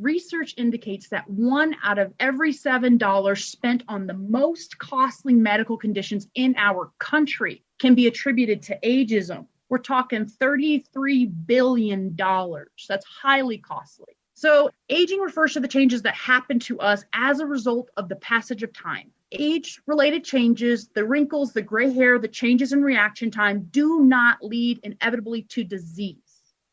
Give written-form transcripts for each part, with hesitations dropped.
research indicates that 1 out of every $7 spent on the most costly medical conditions in our country can be attributed to ageism. We're talking $33 billion. That's highly costly. So aging refers to the changes that happen to us as a result of the passage of time. Age-related changes, the wrinkles, the gray hair, the changes in reaction time do not lead inevitably to disease.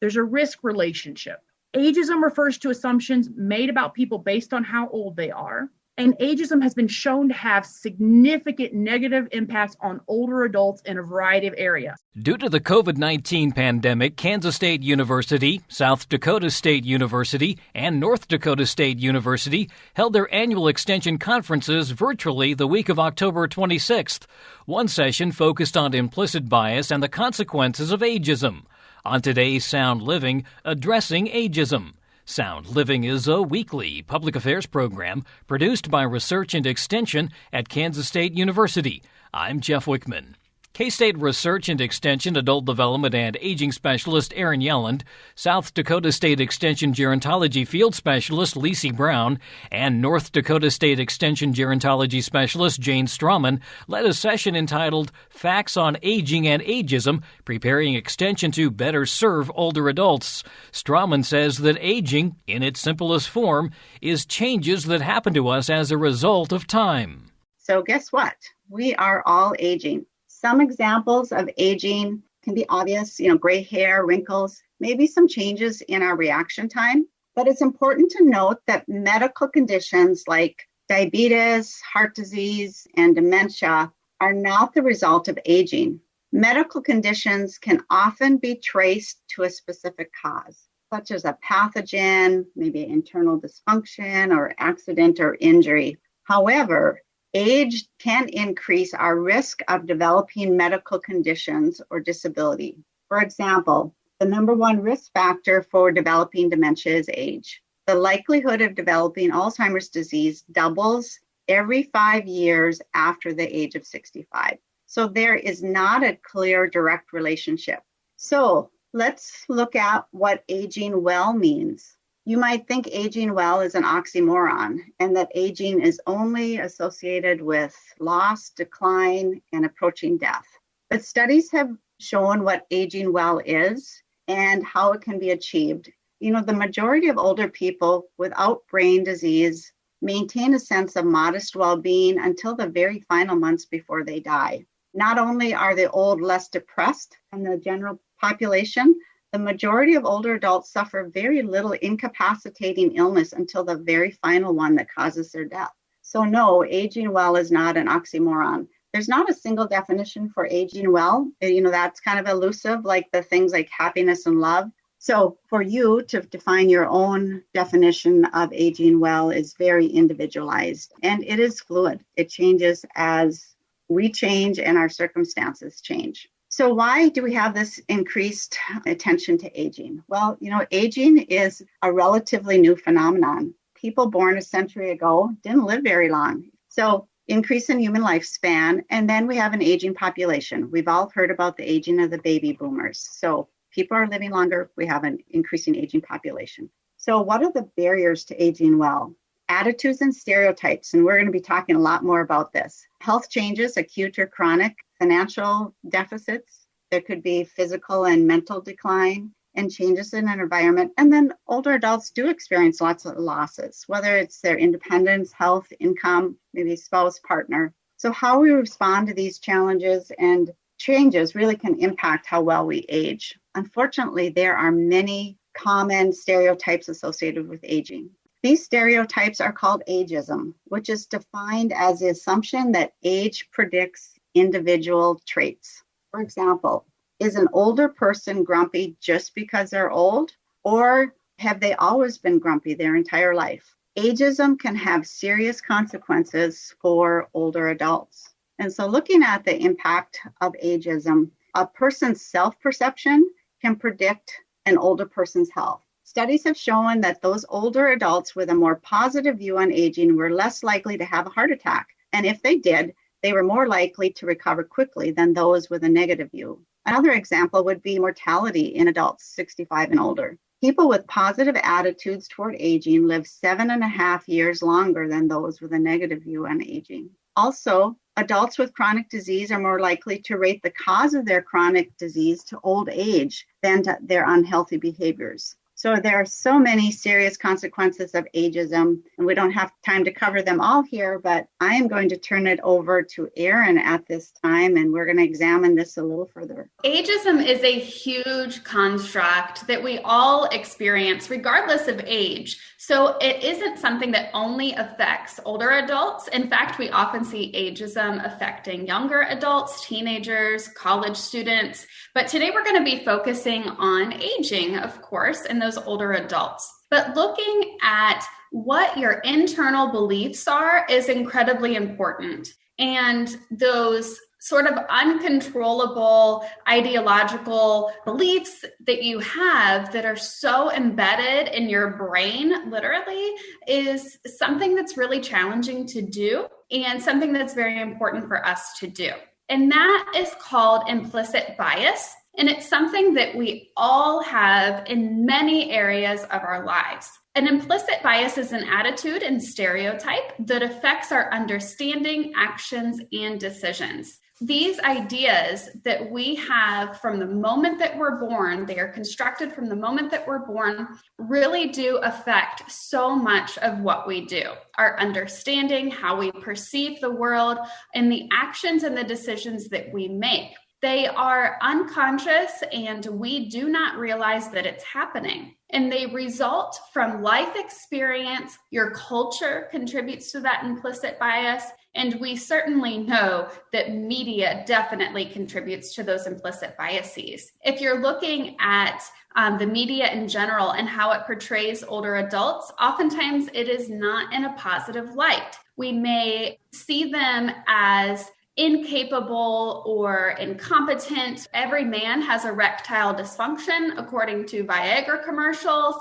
There's a risk relationship. Ageism refers to assumptions made about people based on how old they are. And ageism has been shown to have significant negative impacts on older adults in a variety of areas. Due to the COVID-19 pandemic, Kansas State University, South Dakota State University, and North Dakota State University held their annual extension conferences virtually the week of October 26th. One session focused on implicit bias and the consequences of ageism. On today's Sound Living, addressing ageism. Sound Living is a weekly public affairs program produced by Research and Extension at Kansas State University. I'm Jeff Wichman. K-State Research and Extension Adult Development and Aging Specialist Aaron Yelland, South Dakota State Extension Gerontology Field Specialist Lacey Brown, and North Dakota State Extension Gerontology Specialist Jane Strawman led a session entitled Facts on Aging and Ageism, Preparing Extension to Better Serve Older Adults. Strawman says that aging, in its simplest form, is changes that happen to us as a result of time. So guess what? We are all aging. Some examples of aging can be obvious, gray hair, wrinkles, maybe some changes in our reaction time. But it's important to note that medical conditions like diabetes, heart disease, and dementia are not the result of aging. Medical conditions can often be traced to a specific cause, such as a pathogen, maybe internal dysfunction or accident or injury. However, age can increase our risk of developing medical conditions or disability. For example, the number one risk factor for developing dementia is age. The likelihood of developing Alzheimer's disease doubles every 5 years after the age of 65. So there is not a clear direct relationship. So let's look at what aging well means. You might think aging well is an oxymoron and that aging is only associated with loss, decline, and approaching death. But studies have shown what aging well is and how it can be achieved. The majority of older people without brain disease maintain a sense of modest well-being until the very final months before they die. Not only are the old less depressed than the general population, the majority of older adults suffer very little incapacitating illness until the very final one that causes their death. So no, aging well is not an oxymoron. There's not a single definition for aging well. That's kind of elusive, like the things like happiness and love. So for you to define your own definition of aging well is very individualized, and it is fluid. It changes as we change and our circumstances change. So why do we have this increased attention to aging? Well, aging is a relatively new phenomenon. People born a century ago didn't live very long. So increase in human lifespan, and then we have an aging population. We've all heard about the aging of the baby boomers. So people are living longer. We have an increasing aging population. So what are the barriers to aging well? Attitudes and stereotypes, and we're going to be talking a lot more about this. Health changes, acute or chronic, financial deficits. There could be physical and mental decline and changes in an environment. And then older adults do experience lots of losses, whether it's their independence, health, income, maybe spouse, partner. So how we respond to these challenges and changes really can impact how well we age. Unfortunately, there are many common stereotypes associated with aging. These stereotypes are called ageism, which is defined as the assumption that age predicts individual traits. For example, is an older person grumpy just because they're old, or have they always been grumpy their entire life? Ageism can have serious consequences for older adults. And so looking at the impact of ageism, a person's self-perception can predict an older person's health. Studies have shown that those older adults with a more positive view on aging were less likely to have a heart attack. And if they did, they were more likely to recover quickly than those with a negative view. Another example would be mortality in adults 65 and older. People with positive attitudes toward aging live 7.5 years longer than those with a negative view on aging. Also, adults with chronic disease are more likely to rate the cause of their chronic disease to old age than to their unhealthy behaviors. So there are so many serious consequences of ageism, and we don't have time to cover them all here, but I am going to turn it over to Erin at this time, and we're going to examine this a little further. Ageism is a huge construct that we all experience regardless of age. So it isn't something that only affects older adults. In fact, we often see ageism affecting younger adults, teenagers, college students. But today we're going to be focusing on aging, of course, and those older adults. But looking at what your internal beliefs are is incredibly important. And those sort of uncontrollable ideological beliefs that you have that are so embedded in your brain, literally, is something that's really challenging to do and something that's very important for us to do. And that is called implicit bias. And it's something that we all have in many areas of our lives. An implicit bias is an attitude and stereotype that affects our understanding, actions, and decisions. These ideas that we have from the moment that we're born, they are constructed from the moment that we're born, really do affect so much of what we do. Our understanding, how we perceive the world, and the actions and the decisions that we make. They are unconscious and we do not realize that it's happening. And they result from life experience. Your culture contributes to that implicit bias. And we certainly know that media definitely contributes to those implicit biases. If you're looking at the media in general and how it portrays older adults, oftentimes it is not in a positive light. We may see them as incapable or incompetent. Every man has erectile dysfunction, according to Viagra commercials.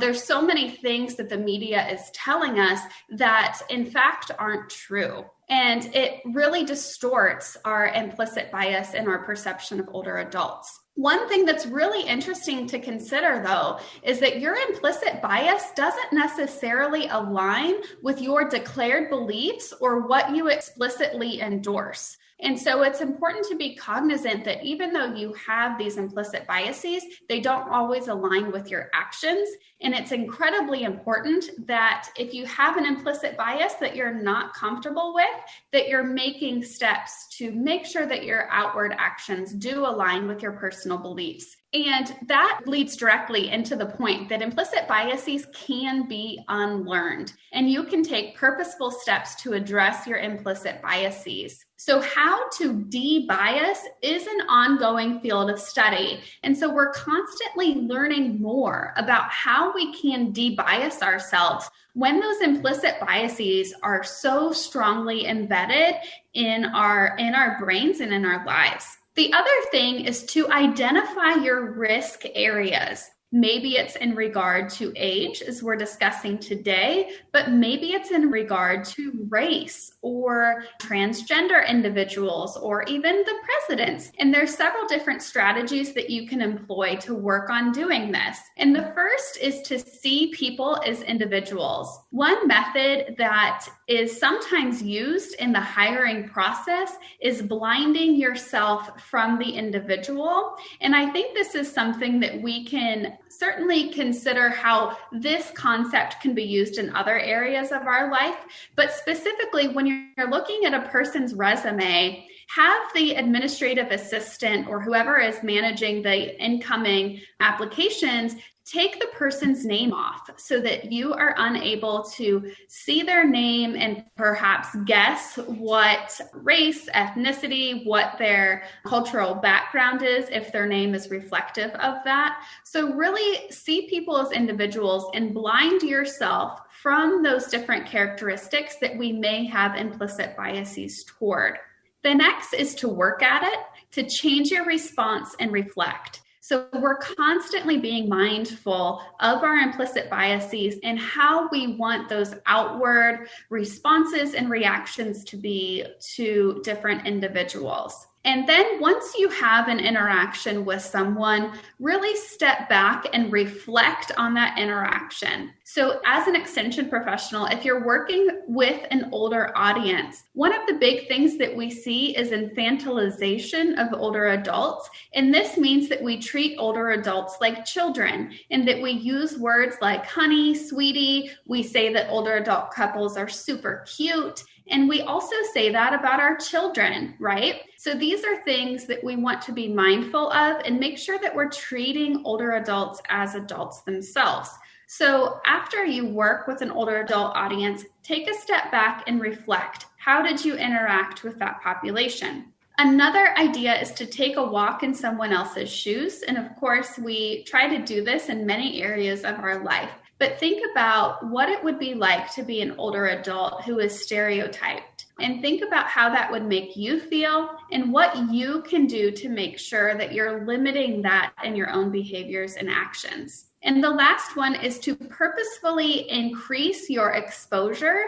There's so many things that the media is telling us that, in fact, aren't true. And it really distorts our implicit bias in our perception of older adults. One thing that's really interesting to consider, though, is that your implicit bias doesn't necessarily align with your declared beliefs or what you explicitly endorse. And so it's important to be cognizant that even though you have these implicit biases, they don't always align with your actions. And it's incredibly important that if you have an implicit bias that you're not comfortable with, that you're making steps to make sure that your outward actions do align with your personal beliefs. And that leads directly into the point that implicit biases can be unlearned, and you can take purposeful steps to address your implicit biases. So how to de-bias is an ongoing field of study. And so we're constantly learning more about how we can de-bias ourselves when those implicit biases are so strongly embedded in our brains and in our lives. The other thing is to identify your risk areas. Maybe it's in regard to age, as we're discussing today, but maybe it's in regard to race or transgender individuals or even the presidents. And there's several different strategies that you can employ to work on doing this. And the first is to see people as individuals. One method that is sometimes used in the hiring process is blinding yourself from the individual. And I think this is something that we can certainly consider how this concept can be used in other areas of our life. But specifically, when you're looking at a person's resume, have the administrative assistant or whoever is managing the incoming applications take the person's name off so that you are unable to see their name and perhaps guess what race, ethnicity, what their cultural background is, if their name is reflective of that. So really see people as individuals and blind yourself from those different characteristics that we may have implicit biases toward. The next is to work at it, to change your response and reflect. So we're constantly being mindful of our implicit biases and how we want those outward responses and reactions to be to different individuals. And then once you have an interaction with someone, really step back and reflect on that interaction. So as an extension professional, if you're working with an older audience, one of the big things that we see is infantilization of older adults. And this means that we treat older adults like children and that we use words like honey, sweetie. We say that older adult couples are super cute. And we also say that about our children, right? So these are things that we want to be mindful of and make sure that we're treating older adults as adults themselves. So after you work with an older adult audience, take a step back and reflect. How did you interact with that population? Another idea is to take a walk in someone else's shoes. And of course, we try to do this in many areas of our life. But think about what it would be like to be an older adult who is stereotyped, and think about how that would make you feel and what you can do to make sure that you're limiting that in your own behaviors and actions. And the last one is to purposefully increase your exposure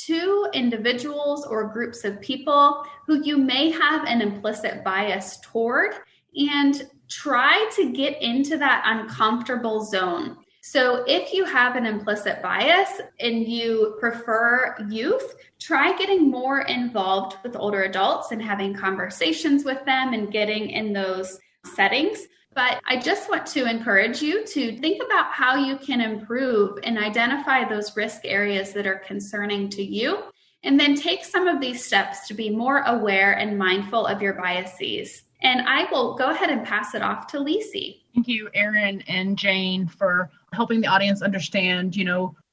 to individuals or groups of people who you may have an implicit bias toward, and try to get into that uncomfortable zone. So if you have an implicit bias and you prefer youth, try getting more involved with older adults and having conversations with them and getting in those settings. But I just want to encourage you to think about how you can improve and identify those risk areas that are concerning to you, and then take some of these steps to be more aware and mindful of your biases. And I will go ahead and pass it off to Lisi. Thank you, Erin and Jane, for helping the audience understand,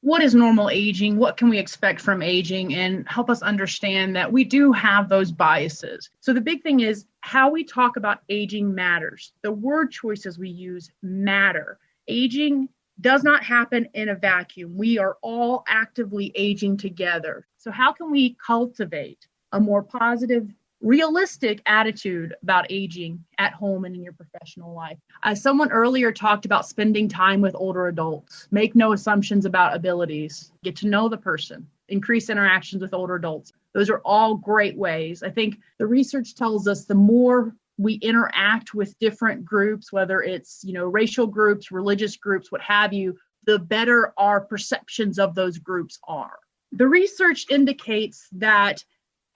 what is normal aging? What can we expect from aging? And help us understand that we do have those biases. So the big thing is how we talk about aging matters. The word choices we use matter. Aging does not happen in a vacuum. We are all actively aging together. So how can we cultivate a more positive, realistic attitude about aging at home and in your professional life? As someone earlier talked about spending time with older adults, make no assumptions about abilities, get to know the person, increase interactions with older adults. Those are all great ways. I think the research tells us the more we interact with different groups, whether it's, racial groups, religious groups, what have you, the better our perceptions of those groups are. The research indicates that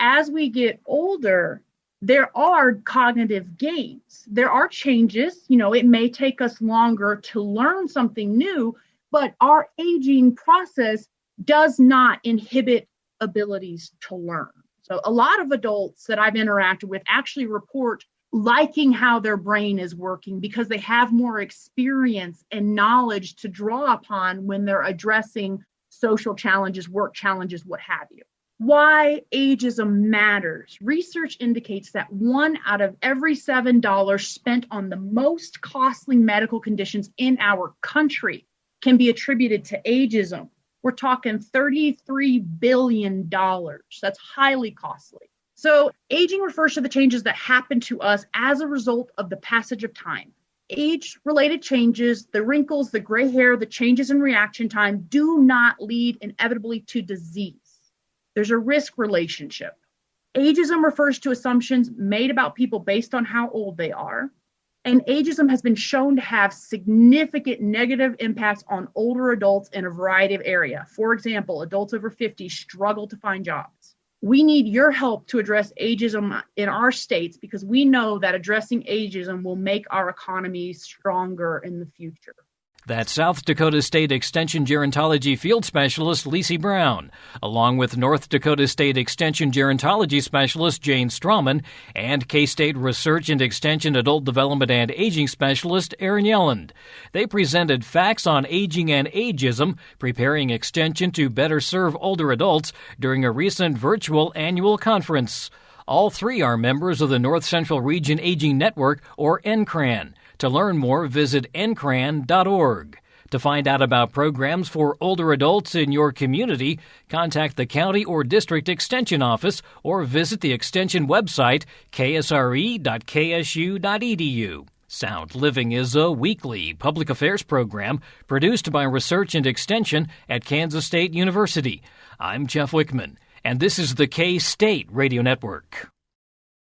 as we get older, there are cognitive gains. There are changes. It may take us longer to learn something new, but our aging process does not inhibit abilities to learn. So a lot of adults that I've interacted with actually report liking how their brain is working because they have more experience and knowledge to draw upon when they're addressing social challenges, work challenges, what have you. Why ageism matters. Research indicates that 1 out of every $7 spent on the most costly medical conditions in our country can be attributed to ageism. We're talking $33 billion. That's highly costly. So aging refers to the changes that happen to us as a result of the passage of time. Age-related changes, the wrinkles, the gray hair, the changes in reaction time do not lead inevitably to disease. There's a risk relationship. Ageism refers to assumptions made about people based on how old they are. And ageism has been shown to have significant negative impacts on older adults in a variety of areas. For example, adults over 50 struggle to find jobs. We need your help to address ageism in our states because we know that addressing ageism will make our economy stronger in the future. That's South Dakota State Extension Gerontology Field Specialist Lisi Brown, along with North Dakota State Extension Gerontology Specialist Jane Strawman and K-State Research and Extension Adult Development and Aging Specialist Erin Yelland. They presented facts on aging and ageism, preparing Extension to better serve older adults during a recent virtual annual conference. All three are members of the North Central Region Aging Network, or NCRAN. To learn more, visit ncran.org. To find out about programs for older adults in your community, contact the county or district extension office or visit the extension website, ksre.ksu.edu. Sound Living is a weekly public affairs program produced by Research and Extension at Kansas State University. I'm Jeff Wichman, and this is the K-State Radio Network.